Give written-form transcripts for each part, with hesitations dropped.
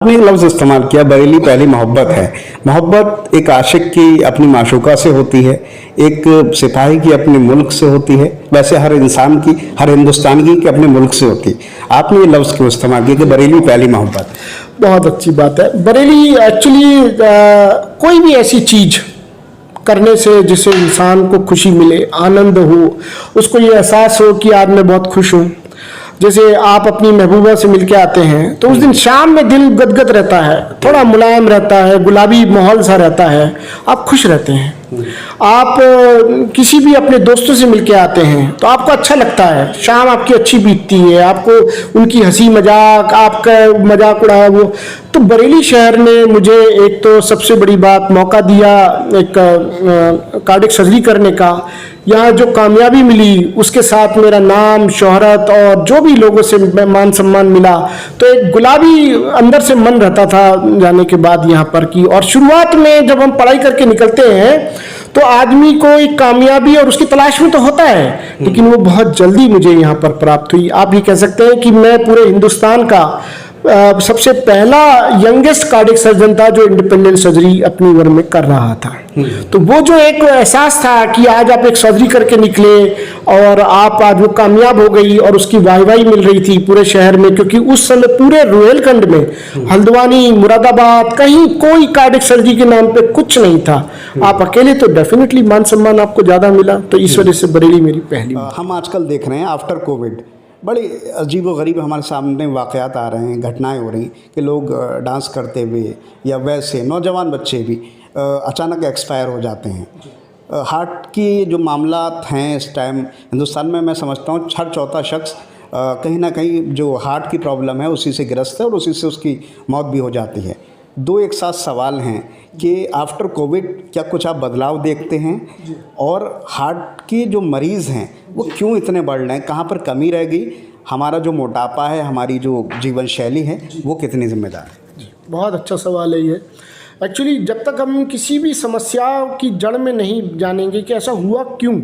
आपने एक लफ्ज़ इस्तेमाल किया, बरेली पहली मोहब्बत है। मोहब्बत एक आशिक की अपनी माशूका से होती है, एक सिपाही की अपने मुल्क से होती है, वैसे हर इंसान की, हर हिंदुस्तानी की अपने मुल्क से होती है। आपने ये लफ्ज़ क्यों इस्तेमाल किया कि बरेली पहली मोहब्बत? बहुत अच्छी बात है। बरेली एक्चुअली कोई भी ऐसी चीज़ करने से जिससे इंसान को खुशी मिले, आनंद हो, उसको ये एहसास हो कि आज मैं बहुत खुश हूँ। जैसे आप अपनी महबूबा से मिलके आते हैं तो उस दिन शाम में दिल गदगद रहता है, थोड़ा मुलायम रहता है, गुलाबी माहौल सा रहता है, आप खुश रहते हैं। आप किसी भी अपने दोस्तों से मिलके आते हैं तो आपको अच्छा लगता है, शाम आपकी अच्छी बीतती है, आपको उनकी हंसी मजाक, आपका मजाक उड़ाया वो। तो बरेली शहर ने मुझे एक तो सबसे बड़ी बात मौका दिया एक कार्डिक सर्जरी करने का। यहाँ जो कामयाबी मिली उसके साथ मेरा नाम, शोहरत और जो भी लोगों से मान सम्मान मिला, तो एक गुलाबी अंदर से मन रहता था जाने के बाद यहाँ पर की। और शुरुआत में जब हम पढ़ाई करके निकलते हैं तो आदमी को एक कामयाबी और उसकी तलाश में तो होता है, लेकिन वो बहुत जल्दी मुझे यहाँ पर प्राप्त हुई। आप ये कह सकते हैं कि मैं पूरे हिंदुस्तान का सबसे पहला यंगेस्ट कार्डिक सर्जन था जो इंडिपेंडेंट सर्जरी अपनी उम्र में कर रहा था। तो वो जो एक एहसास था कि आज आप एक सर्जरी करके निकले और आप आज वो कामयाब हो गई और उसकी वाहवाही मिल रही थी पूरे शहर में, क्योंकि उस समय पूरे रुहेलखंड में, हल्द्वानी, मुरादाबाद, कहीं कोई कार्डिक सर्जरी के नाम पे कुछ नहीं था। आप अकेले तो डेफिनेटली मान सम्मान आपको ज़्यादा मिला। तो इस वजह से बरेली मेरी पहली। हम आजकल देख रहे हैं आफ्टर कोविड बड़े अजीबोगरीब हमारे सामने वाक़यात आ रहे हैं, घटनाएं हो रही कि लोग डांस करते हुए या वैसे नौजवान बच्चे भी अचानक एक्सपायर हो जाते हैं। हार्ट की जो मामलात हैं इस टाइम हिंदुस्तान में, मैं समझता हूँ हर चौथा शख्स कहीं ना कहीं जो हार्ट की प्रॉब्लम है उसी से ग्रस्त है और उसी से उसकी मौत भी हो जाती है। दो एक साथ सवाल हैं कि आफ्टर कोविड क्या कुछ आप बदलाव देखते हैं, और हार्ट की जो मरीज़ हैं वो क्यों इतने बढ़ रहे हैं, कहाँ पर कमी रह गई, हमारा जो मोटापा है, हमारी जो जीवन शैली है वो कितनी जिम्मेदार है? बहुत अच्छा सवाल है ये। एक्चुअली जब तक हम किसी भी समस्या की जड़ में नहीं जानेंगे कि ऐसा हुआ क्यों,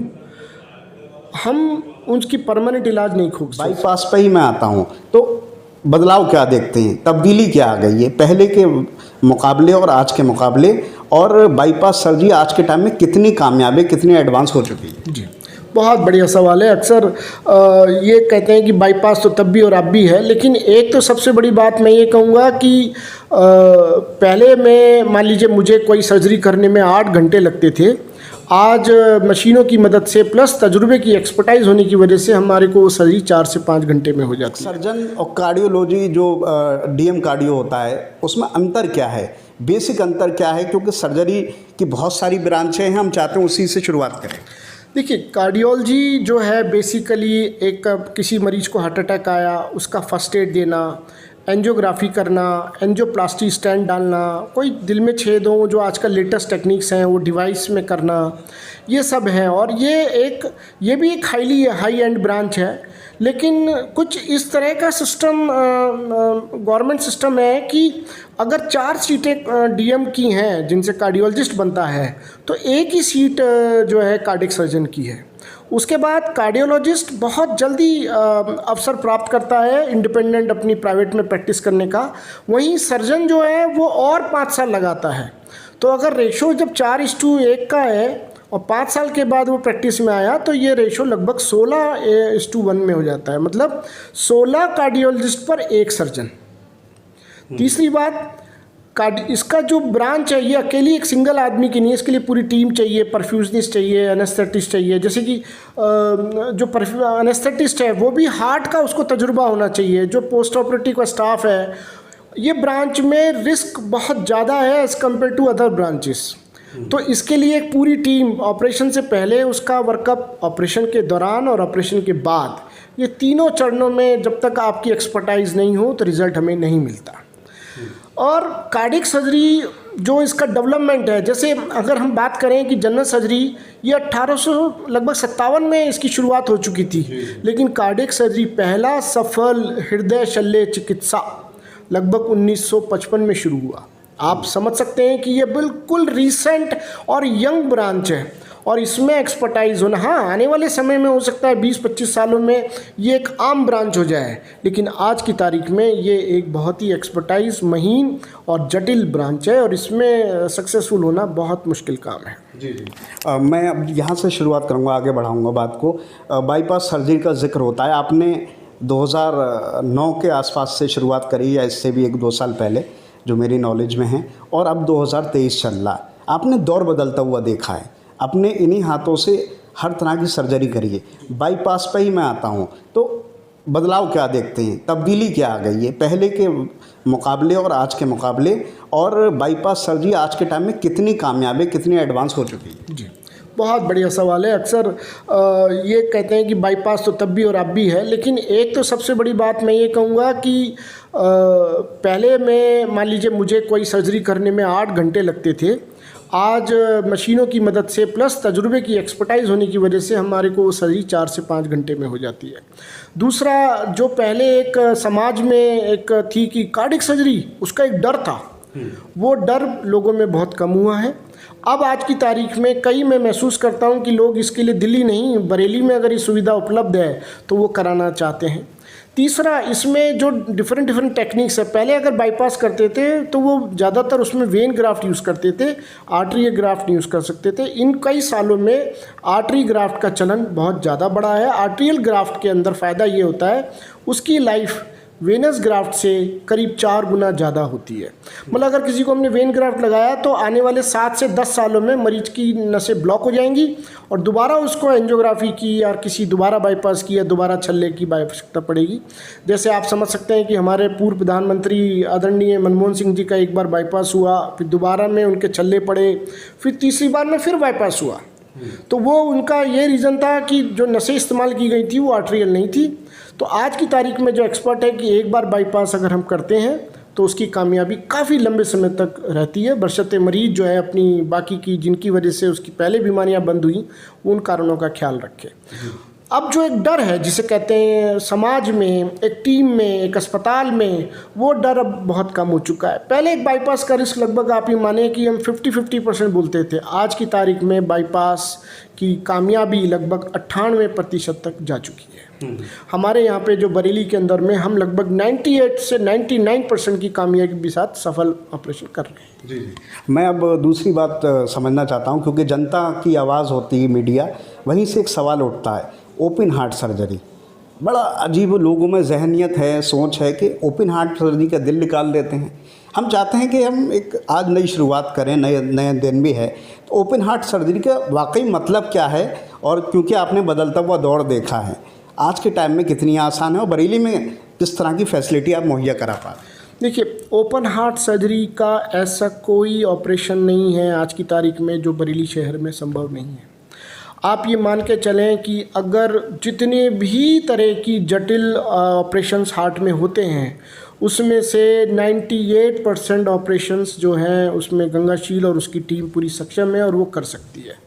हम उसकी परमानेंट इलाज नहीं खोज सकते। बाईपास पे ही मैं आता हूँ, तो बदलाव क्या देखते हैं, तब्दीली क्या आ गई है पहले के मुकाबले और आज के मुकाबले, और बाईपास सर्जरी आज के टाइम में कितनी कामयाब है, कितनी एडवांस हो चुकी है? जी, बहुत बढ़िया सवाल है। अक्सर ये कहते हैं कि बाईपास तो तब भी और अब भी है, लेकिन एक तो सबसे बड़ी बात मैं ये कहूँगा कि पहले में मान लीजिए मुझे कोई सर्जरी करने में 8 घंटे लगते थे, आज मशीनों की मदद से प्लस तजुर्बे की एक्सपर्टाइज होने की वजह से हमारे को सर्जरी 4 से 5 घंटे में हो जाती है। सर्जन और कार्डियोलॉजी जो डीएम कार्डियो होता है उसमें अंतर क्या है, बेसिक अंतर क्या है? क्योंकि सर्जरी की बहुत सारी ब्रांचें हैं, हम चाहते हैं उसी से शुरुआत करें। देखिए, कार्डियोलॉजी जो है बेसिकली एक किसी मरीज को हार्ट अटैक आया, उसका फर्स्ट एड देना, एंजियोग्राफी करना, एंजियोप्लास्टी स्टेंट डालना, कोई दिल में छेद हो जो आजकल लेटेस्ट टेक्निक्स हैं वो डिवाइस में करना, ये सब है। और ये भी एक हाई एंड ब्रांच है। लेकिन कुछ इस तरह का सिस्टम गवर्नमेंट सिस्टम है कि अगर 4 सीटें डीएम की हैं जिनसे कार्डियोलॉजिस्ट बनता है, तो एक ही सीट जो है कार्डिक सर्जन की है। उसके बाद कार्डियोलॉजिस्ट बहुत जल्दी अवसर प्राप्त करता है इंडिपेंडेंट अपनी प्राइवेट में प्रैक्टिस करने का। वहीं सर्जन जो है वो और 5 साल लगाता है। तो अगर रेशो जब 4:1 का है और 5 साल के बाद वो प्रैक्टिस में आया, तो ये रेशो लगभग 16:1 में हो जाता है, मतलब 16 कार्डियोलॉजिस्ट पर 1 सर्जन। तीसरी बात, इसका जो ब्रांच है ये अकेली एक सिंगल आदमी की नहीं है, इसके लिए पूरी टीम चाहिए, परफ्यूजनिस्ट चाहिए, एनेस्थेटिस्ट चाहिए। जैसे कि जो एनेस्थेटिस्ट है वो भी हार्ट का उसको तजुर्बा होना चाहिए, जो पोस्ट ऑपरेटिव का स्टाफ है। ये ब्रांच में रिस्क बहुत ज़्यादा है as compare to other branches. तो इसके लिए एक पूरी टीम, ऑपरेशन से पहले उसका वर्कअप, ऑपरेशन के दौरान और ऑपरेशन के बाद, ये तीनों चरणों में जब तक आपकी एक्सपर्टाइज नहीं हो तो रिज़ल्ट हमें नहीं मिलता। और कार्डिक सर्जरी जो इसका डेवलपमेंट है, जैसे अगर हम बात करें कि जनरल सर्जरी ये 1857 में इसकी शुरुआत हो चुकी थी, लेकिन कार्डिक सर्जरी पहला सफल हृदय शल्य चिकित्सा लगभग 1955 में शुरू हुआ। आप समझ सकते हैं कि ये बिल्कुल रीसेंट और यंग ब्रांच है। और इसमें एक्सपर्टाइज होना, हाँ आने वाले समय में हो सकता है 20-25 सालों में ये एक आम ब्रांच हो जाए, लेकिन आज की तारीख में ये एक बहुत ही एक्सपर्टाइज, महीन और जटिल ब्रांच है और इसमें सक्सेसफुल होना बहुत मुश्किल काम है। जी जी। मैं अब यहाँ से शुरुआत करूँगा, आगे बढ़ाऊँगा बात को। बाईपास सर्जरी का जिक्र होता है, आपने 2009 के आसपास से शुरुआत करी या इससे भी 1-2 साल पहले, जो मेरी नॉलेज में है, और अब 2023 चल रहा है। आपने दौर बदलता हुआ देखा है, अपने इन्हीं हाथों से हर तरह की सर्जरी करी है। बाईपास पे ही मैं आता हूँ, तो बदलाव क्या देखते हैं, तब्दीली क्या आ गई है पहले के मुकाबले और आज के मुकाबले, और बाईपास सर्जरी आज के टाइम में कितनी कामयाब है, कितनी एडवांस हो चुकी है? जी, बहुत बढ़िया सवाल है। अक्सर ये कहते हैं कि बाईपास तो तब भी और अब भी है, लेकिन एक तो सबसे बड़ी बात मैं ये कहूँगा कि पहले में मान लीजिए मुझे कोई सर्जरी करने में 8 घंटे लगते थे, आज मशीनों की मदद से प्लस तजुर्बे की एक्सपर्टाइज होने की वजह से हमारे को सर्जरी 4 से 5 घंटे में हो जाती है। दूसरा, जो पहले एक समाज में एक थी कि कार्डियक सर्जरी, उसका एक डर था, वो डर लोगों में बहुत कम हुआ है। अब आज की तारीख में मैं महसूस करता हूँ कि लोग इसके लिए दिल्ली नहीं, बरेली में अगर ये सुविधा उपलब्ध है तो वो कराना चाहते हैं। तीसरा, इसमें जो डिफरेंट टेक्निक्स है, पहले अगर बाईपास करते थे तो वो ज़्यादातर उसमें वेन ग्राफ्ट यूज़ करते थे, आर्टरी ग्राफ्ट नहीं यूज़ कर सकते थे। इन कई सालों में आर्टरी ग्राफ्ट का चलन बहुत ज़्यादा बढ़ा है। आर्ट्रियल ग्राफ्ट के अंदर फ़ायदा ये होता है, उसकी लाइफ वेनस ग्राफ्ट से करीब 4 गुना ज़्यादा होती है। मतलब अगर किसी को हमने वेन ग्राफ्ट लगाया तो आने वाले 7 से 10 सालों में मरीज की नसें ब्लॉक हो जाएंगी और दोबारा उसको एंजियोग्राफी की या किसी दोबारा बाईपास की या दोबारा छल्ले की आवश्यकता पड़ेगी। जैसे आप समझ सकते हैं कि हमारे पूर्व प्रधानमंत्री आदरणीय मनमोहन सिंह जी का एक बार बाईपास हुआ, फिर दोबारा में उनके छल्ले पड़े, फिर तीसरी बार में फिर बाईपास हुआ। तो वो उनका ये रीज़न था कि जो नसें इस्तेमाल की गई थी वो आर्ट्रियल नहीं थी। तो आज की तारीख में जो एक्सपर्ट है कि एक बार बाईपास अगर हम करते हैं तो उसकी कामयाबी काफ़ी लंबे समय तक रहती है, बशर्ते मरीज जो है अपनी बाकी की जिनकी वजह से उसकी पहले बीमारियां बंद हुई उन कारणों का ख्याल रखे। अब जो एक डर है जिसे कहते हैं समाज में, एक टीम में, एक अस्पताल में, वो डर अब बहुत कम हो चुका है। पहले एक बाईपास का रिस्क लगभग आप ये माने कि हम 50-50% बोलते थे, आज की तारीख में बाईपास की कामयाबी लगभग 98% तक जा चुकी है। हमारे यहाँ पे जो बरेली के अंदर में हम लगभग 98 से 99% की कामयाबी के साथ सफल ऑपरेशन कर रहे हैं। जी जी। मैं अब दूसरी बात समझना चाहता हूँ, क्योंकि जनता की आवाज़ होती है मीडिया, वहीं से एक सवाल उठता है, ओपन हार्ट सर्जरी बड़ा अजीब लोगों में जहनियत है, सोच है कि ओपन हार्ट सर्जरी का दिल निकाल देते हैं। हम चाहते हैं कि हम एक आज नई शुरुआत करें, नए दिन भी है, तो ओपन हार्ट सर्जरी का वाकई मतलब क्या है, और क्योंकि आपने बदलता हुआ दौर देखा है, आज के टाइम में कितनी आसान है और बरेली में किस तरह की फैसिलिटी आप मुहैया करा पा रहे हैं? देखिए, ओपन हार्ट सर्जरी का ऐसा कोई ऑपरेशन नहीं है आज की तारीख में जो बरेली शहर में संभव नहीं है। आप ये मान के चलें कि अगर जितने भी तरह की जटिल ऑपरेशंस हार्ट में होते हैं उसमें से 98% ऑपरेशंस जो हैं उसमें गंगाशील और उसकी टीम पूरी सक्षम है और वो कर सकती है।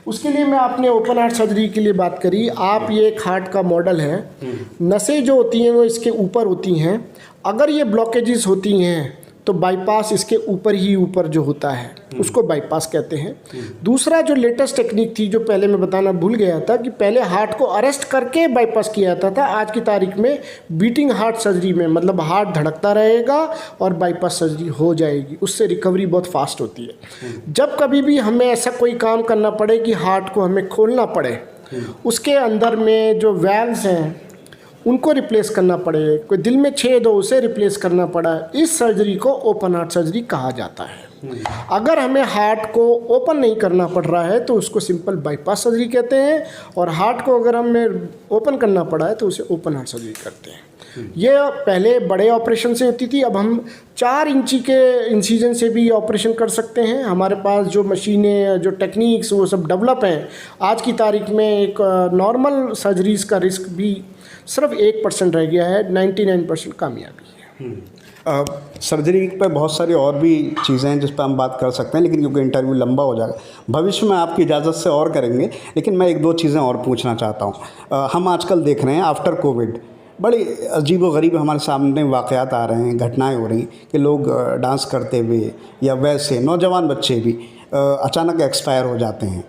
उसके लिए मैं आपने ओपन हार्ट सर्जरी के लिए बात करी। आप ये एक हार्ट का मॉडल है, नसें जो होती हैं वो इसके ऊपर होती हैं। अगर ये ब्लॉकेजेस होती हैं तो बाईपास इसके ऊपर ही ऊपर जो होता है उसको बाईपास कहते हैं। दूसरा जो लेटेस्ट टेक्निक थी जो पहले मैं बताना भूल गया था कि पहले हार्ट को अरेस्ट करके बाईपास किया जाता था, आज की तारीख में बीटिंग हार्ट सर्जरी में मतलब हार्ट धड़कता रहेगा और बाईपास सर्जरी हो जाएगी, उससे रिकवरी बहुत फास्ट होती है। जब कभी भी हमें ऐसा कोई काम करना पड़े कि हार्ट को हमें खोलना पड़े, उसके अंदर में जो वैल्व्स हैं उनको रिप्लेस करना पड़े, कोई दिल में छेद हो उसे रिप्लेस करना पड़ा, इस सर्जरी को ओपन हार्ट सर्जरी कहा जाता है। अगर हमें हार्ट को ओपन नहीं करना पड़ रहा है तो उसको सिंपल बाईपास सर्जरी कहते हैं, और हार्ट को अगर हमें ओपन करना पड़ा है तो उसे ओपन हार्ट सर्जरी करते हैं। ये पहले बड़े ऑपरेशन से होती थी, अब हम 4 इंची के इंसिजन से भी ऑपरेशन कर सकते हैं। हमारे पास जो मशीनें, जो टेक्निक्स वो सब डेवलप हैं। आज की तारीख में एक नॉर्मल सर्जरीज़ का रिस्क भी सिर्फ 1% रह गया है, 99% कामयाबी है। सर्जरी पर बहुत सारी और भी चीज़ें हैं जिस पर हम बात कर सकते हैं, लेकिन क्योंकि इंटरव्यू लंबा हो जाएगा, भविष्य में आपकी इजाज़त से और करेंगे। लेकिन मैं 1-2 चीज़ें और पूछना चाहता हूँ। हम आजकल देख रहे हैं आफ्टर कोविड बड़ी अजीब-व-गरीब हमारे सामने वाक़यात आ रहे हैं, घटनाएं हो रही कि लोग डांस करते हुए या वैसे नौजवान बच्चे भी अचानक एक्सपायर हो जाते हैं।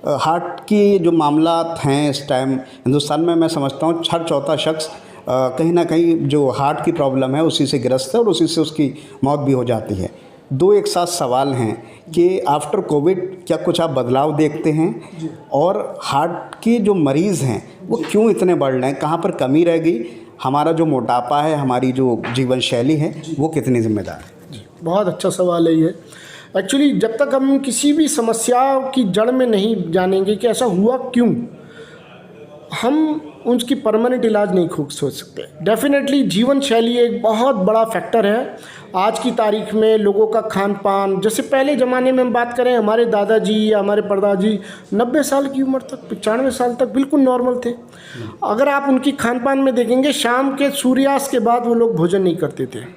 हार्ट की जो मामलात हैं इस टाइम हिंदुस्तान में, मैं समझता हूँ हर चौथा शख्स कहीं ना कहीं जो हार्ट की प्रॉब्लम है उसी से ग्रस्त है और उसी से उसकी मौत भी हो जाती है। दो एक साथ सवाल हैं कि आफ्टर कोविड क्या कुछ आप बदलाव देखते हैं, और हार्ट के जो मरीज़ हैं वो क्यों इतने बढ़ रहे हैं, कहाँ पर कमी रह गई, हमारा जो मोटापा है, हमारी जो जीवन शैली है वो कितनी जिम्मेदार है? बहुत अच्छा सवाल है ये। एक्चुअली जब तक हम किसी भी समस्या की जड़ में नहीं जानेंगे कि ऐसा हुआ क्यों, हम उसकी परमानेंट इलाज नहीं खोज सोच सकते। डेफिनेटली जीवन शैली एक बहुत बड़ा फैक्टर है। आज की तारीख में लोगों का खान पान, जैसे पहले ज़माने में हम बात करें, हमारे दादाजी या हमारे परदाजी 90 साल की उम्र तक, 95 साल तक बिल्कुल नॉर्मल थे। अगर आप उनकी खान पान में देखेंगे, शाम के सूर्यास्त के बाद वो लोग भोजन नहीं करते थे।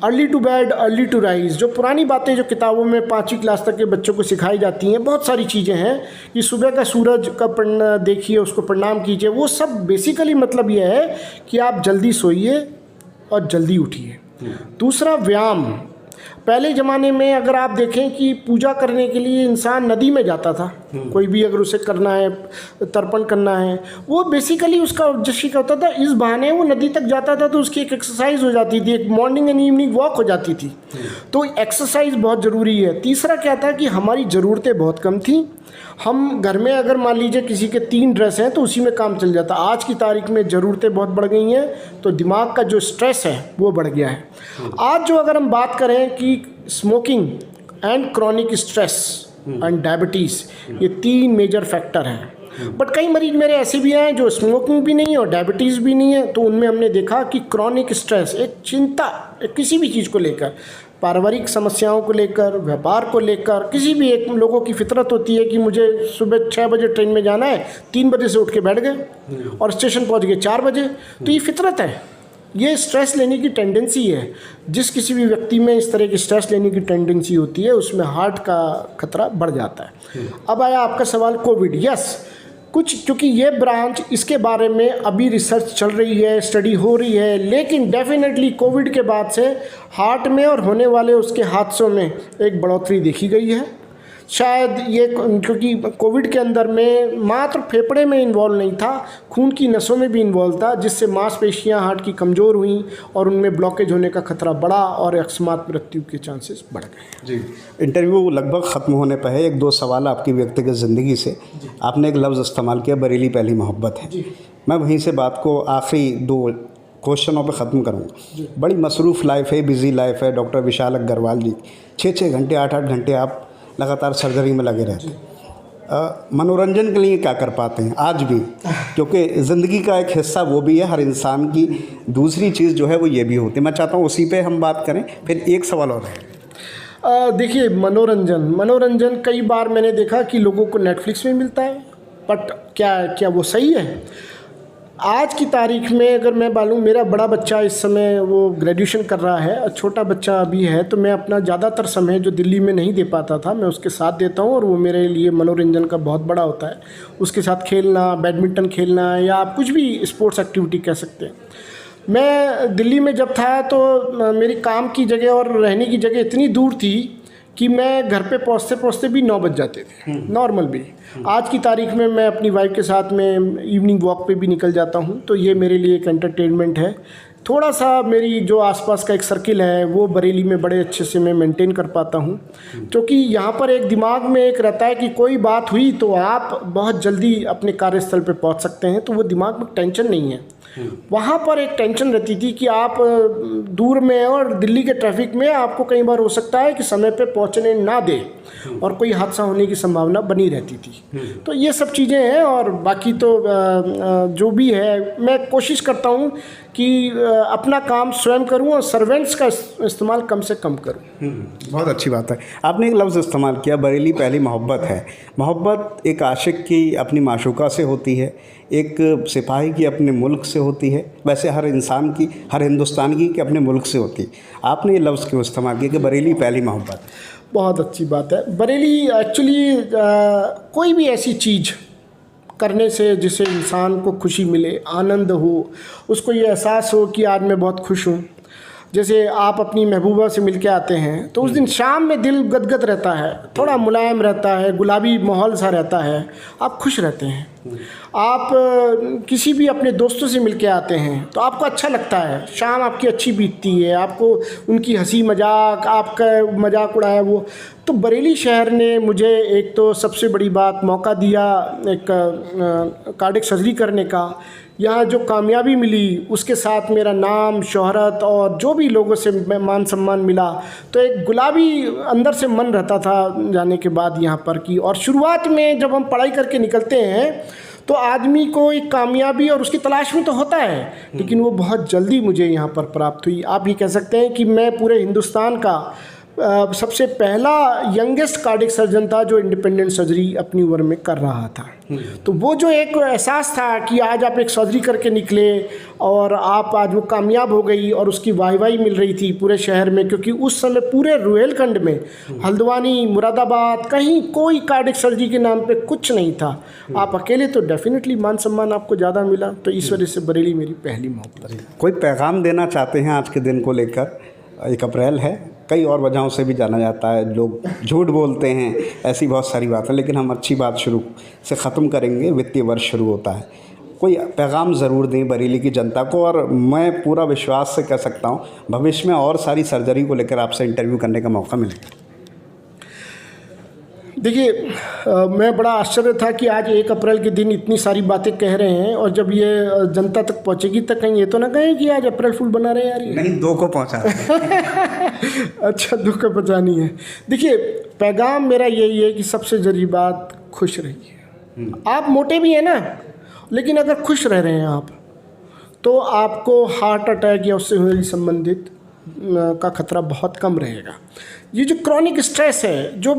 Early to bed early to rise, जो पुरानी बातें जो किताबों में 5वीं क्लास तक के बच्चों को सिखाई जाती हैं, बहुत सारी चीज़ें हैं कि सुबह का सूरज का देखिए, उसको प्रणाम कीजिए। वो सब बेसिकली मतलब ये है कि आप जल्दी सोइए और जल्दी उठिए। दूसरा, व्यायाम। पहले ज़माने में अगर आप देखें कि पूजा करने के लिए इंसान नदी में जाता था, कोई भी अगर उसे करना है, तर्पण करना है, वो बेसिकली उसका उद्देश्य क्या होता था, इस बहाने वो नदी तक जाता था तो उसकी एक एक्सरसाइज हो जाती थी, एक मॉर्निंग एंड इवनिंग वॉक हो जाती थी। तो एक्सरसाइज बहुत ज़रूरी है। तीसरा क्या था कि हमारी ज़रूरतें बहुत कम थी। हम घर में अगर मान लीजिए किसी के 3 ड्रेस हैं तो उसी में काम चल जाता। आज की तारीख में ज़रूरतें बहुत बढ़ गई हैं, तो दिमाग का जो स्ट्रेस है वो बढ़ गया है। आज जो अगर हम बात करें कि smoking and chronic stress and diabetes, ये 3 मेजर फैक्टर हैं। बट कई मरीज मेरे ऐसे भी हैं जो स्मोकिंग भी नहीं है और डायबिटीज़ भी नहीं है, तो उनमें हमने देखा कि क्रॉनिक स्ट्रेस, एक चिंता, किसी भी चीज़ को लेकर, पारिवारिक समस्याओं को लेकर, व्यापार को लेकर, किसी भी एक लोगों की फितरत होती है कि मुझे सुबह 6 बजे ट्रेन में जाना है, 3 बजे से उठ के बैठ गए और स्टेशन पहुंच गए 4 बजे। तो ये फितरत है, ये स्ट्रेस लेने की टेंडेंसी है। जिस किसी भी व्यक्ति में इस तरह की स्ट्रेस लेने की टेंडेंसी होती है, उसमें हार्ट का खतरा बढ़ जाता है। अब आया आपका सवाल कोविड। यस, कुछ क्योंकि ये ब्रांच, इसके बारे में अभी रिसर्च चल रही है, स्टडी हो रही है, लेकिन डेफिनेटली कोविड के बाद से हार्ट में और होने वाले उसके हादसों में एक बढ़ोतरी देखी गई है। शायद ये क्योंकि कोविड के अंदर में मात्र फेफड़े में इन्वॉल्व नहीं था, खून की नसों में भी इन्वॉल्व था, जिससे मांसपेशियां हार्ट की कमज़ोर हुई और उनमें ब्लॉकेज होने का खतरा बढ़ा और अकस्मात मृत्यु के चांसेस बढ़ गए। जी, इंटरव्यू लगभग ख़त्म होने पर है। 1-2 सवाल आपकी व्यक्तिगत ज़िंदगी से। आपने एक लफ्ज़ इस्तेमाल किया, बरेली पहली मोहब्बत है। मैं वहीं से बात को आखिरी 2 क्वेश्चनों पे ख़त्म करूँगा। बड़ी मसरूफ़ लाइफ है, बिज़ी लाइफ है डॉक्टर विशाल अग्रवाल जी। 6-6 घंटे, 8-8 घंटे आप लगातार सर्जरी में लगे रहते हैं। मनोरंजन के लिए क्या कर पाते हैं आज भी, क्योंकि ज़िंदगी का एक हिस्सा वो भी है हर इंसान की। दूसरी चीज़ जो है वो ये भी होती है। मैं चाहता हूँ उसी पे हम बात करें। फिर एक सवाल और है। देखिए, मनोरंजन कई बार मैंने देखा कि लोगों को नेटफ्लिक्स में मिलता है, बट क्या वो सही है? आज की तारीख में अगर मैं बोलूँ, मेरा बड़ा बच्चा इस समय वो ग्रेजुएशन कर रहा है और छोटा बच्चा अभी है, तो मैं अपना ज़्यादातर समय जो दिल्ली में नहीं दे पाता था, मैं उसके साथ देता हूँ और वो मेरे लिए मनोरंजन का बहुत बड़ा होता है। उसके साथ खेलना, बैडमिंटन खेलना, या आप कुछ भी स्पोर्ट्स एक्टिविटी कह सकते हैं। मैं दिल्ली में जब था तो मेरी काम की जगह और रहने की जगह इतनी दूर थी कि मैं घर पे पहुँचते पहुँचते भी 9 बज जाते थे, नॉर्मल भी। आज की तारीख में मैं अपनी वाइफ के साथ में इवनिंग वॉक पे भी निकल जाता हूँ, तो ये मेरे लिए एक एंटरटेनमेंट है। थोड़ा सा मेरी जो आसपास का एक सर्किल है वो बरेली में बड़े अच्छे से मैं मेंटेन कर पाता हूँ, क्योंकि यहाँ पर एक दिमाग में एक रहता है कि कोई बात हुई तो आप बहुत जल्दी अपने कार्यस्थल पे पहुँच सकते हैं, तो वो दिमाग में टेंशन नहीं है। वहाँ पर एक टेंशन रहती थी कि आप दूर में और दिल्ली के ट्रैफिक में आपको कई बार हो सकता है कि समय पे पहुँचने ना दे और कोई हादसा होने की संभावना बनी रहती थी। तो ये सब चीज़ें हैं, और बाकी तो जो भी है मैं कोशिश करता हूँ कि अपना काम स्वयं करूँ और सर्वेंट्स का इस्तेमाल कम से कम करूँ। बहुत अच्छी बात है। आपने एक लफ्ज़ इस्तेमाल किया, बरेली पहली मोहब्बत है। मोहब्बत एक आशिक की अपनी माशूका से होती है, एक सिपाही की अपने मुल्क से होती है, वैसे हर इंसान की, हर हिंदुस्तानी की अपने मुल्क से होती है। आपने ये लफ्ज़ क्यों इस्तेमाल किया कि बरेली पहली मोहब्बत? बहुत अच्छी बात है। बरेली एक्चुअली कोई भी ऐसी चीज़ करने से जिससे इंसान को खुशी मिले, आनंद हो, उसको ये एहसास हो कि आज मैं बहुत खुश हूँ। जैसे आप अपनी महबूबा से मिलके आते हैं तो उस दिन शाम में दिल गदगद रहता है, थोड़ा मुलायम रहता है, गुलाबी माहौल सा रहता है, आप खुश रहते हैं। आप किसी भी अपने दोस्तों से मिलके आते हैं तो आपको अच्छा लगता है, शाम आपकी अच्छी बीतती है, आपको उनकी हंसी मजाक, आपका मजाक उड़ाया वो। तो बरेली शहर ने मुझे एक तो सबसे बड़ी बात मौका दिया एक कार्डियक सर्जरी करने का। यहाँ जो कामयाबी मिली उसके साथ मेरा नाम, शोहरत और जो भी लोगों से मान सम्मान मिला, तो एक गुलाबी अंदर से मन रहता था जाने के बाद यहाँ पर की। और शुरुआत में जब हम पढ़ाई करके निकलते हैं तो आदमी को एक कामयाबी और उसकी तलाश में तो होता है, लेकिन वो बहुत जल्दी मुझे यहाँ पर प्राप्त हुई। आप ये कह सकते हैं कि मैं पूरे हिंदुस्तान का सबसे पहला यंगेस्ट कार्डियक सर्जन था जो इंडिपेंडेंट सर्जरी अपनी उम्र में कर रहा था। तो वो जो एक एहसास था कि आज आप एक सर्जरी करके निकले और आप आज वो कामयाब हो गई और उसकी वाहवाही मिल रही थी पूरे शहर में, क्योंकि उस समय पूरे रुहेलखंड में हल्द्वानी, मुरादाबाद, कहीं कोई कार्डियक सर्जरी के नाम पे कुछ नहीं था। आप अकेले, तो डेफिनेटली मान सम्मान आपको ज़्यादा मिला। तो इस वजह से बरेली मेरी पहली मोहब्बत है। कोई पैगाम देना चाहते हैं आज के दिन को लेकर? 1 अप्रैल है, कई और वजहों से भी जाना जाता है, लोग झूठ बोलते हैं, ऐसी बहुत सारी बात है, लेकिन हम अच्छी बात शुरू से ख़त्म करेंगे। वित्तीय वर्ष शुरू होता है, कोई पैगाम ज़रूर दें बरेली की जनता को। और मैं पूरा विश्वास से कह सकता हूँ भविष्य में और सारी सर्जरी को लेकर आपसे इंटरव्यू करने का मौका मिलेगा। देखिए, मैं बड़ा आश्चर्य था कि आज 1 अप्रैल के दिन इतनी सारी बातें कह रहे हैं, और जब ये जनता तक पहुंचेगी तक कहीं ये तो ना कहें कि आज अप्रैल फूल बना रहे हैं यार ये। नहीं, 2 को पहुँचा अच्छा, 2 को पहुँचानी है। देखिए, पैगाम मेरा यही है कि सबसे ज़रूरी बात खुश रहिए। आप मोटे भी हैं ना, लेकिन अगर खुश रह रहे हैं आप, तो आपको हार्ट अटैक या उससे हुए संबंधित का खतरा बहुत कम रहेगा। ये जो क्रॉनिक स्ट्रेस है, जो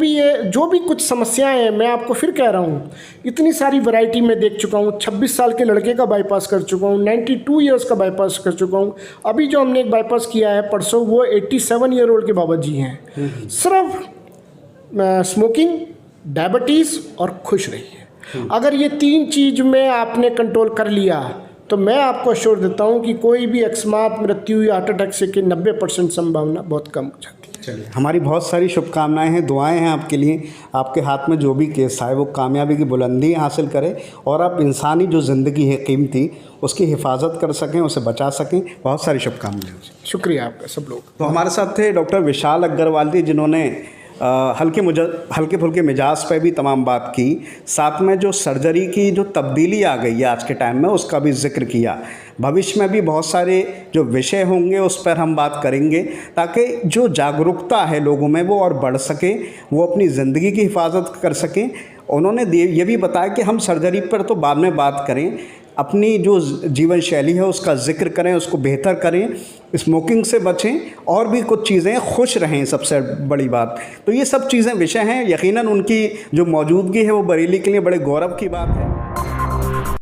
भी कुछ समस्याएं हैं, मैं आपको फिर कह रहा हूँ, इतनी सारी वैरायटी में देख चुका हूँ। 26 साल के लड़के का बाईपास कर चुका हूँ, 92 ईयर्स का बाईपास कर चुका हूँ। अभी जो हमने एक बाईपास किया है परसों, वो 87 ईयर ओल्ड के बाबा जी हैं। सिर्फ स्मोकिंग, डायबिटीज़ और खुश रहिए। अगर ये 3 चीज़ में आपने कंट्रोल कर लिया तो मैं आपको अश्योर देता हूँ कि कोई भी अकस्मात मृत्यु या हार्ट अटैक से की 90% संभावना बहुत कम हो जाती है। चलिए, हमारी बहुत सारी शुभकामनाएं हैं, दुआएं हैं आपके लिए। आपके हाथ में जो भी केस आए वो कामयाबी की बुलंदी हासिल करे और आप इंसानी जो ज़िंदगी है कीमती, उसकी हिफाजत कर सकें, उसे बचा सकें। बहुत सारी शुभकामनाएं। शुक्रिया आपका सब लोग। तो हमारे साथ थे डॉक्टर विशाल अग्रवाल जी, जिन्होंने हल्के फुल्के मिजाज पे भी तमाम बात की, साथ में जो सर्जरी की जो तब्दीली आ गई है आज के टाइम में उसका भी जिक्र किया। भविष्य में भी बहुत सारे जो विषय होंगे उस पर हम बात करेंगे, ताकि जो जागरूकता है लोगों में वो और बढ़ सके, वो अपनी ज़िंदगी की हिफाजत कर सकें। उन्होंने ये भी बताया कि हम सर्जरी पर तो बाद में बात करें, अपनी जो जीवन शैली है उसका जिक्र करें, उसको बेहतर करें, स्मोकिंग से बचें और भी कुछ चीज़ें, खुश रहें, सबसे बड़ी बात। तो ये सब चीज़ें विषय हैं, यकीनन उनकी जो मौजूदगी है वो बरेली के लिए बड़े गौरव की बात है।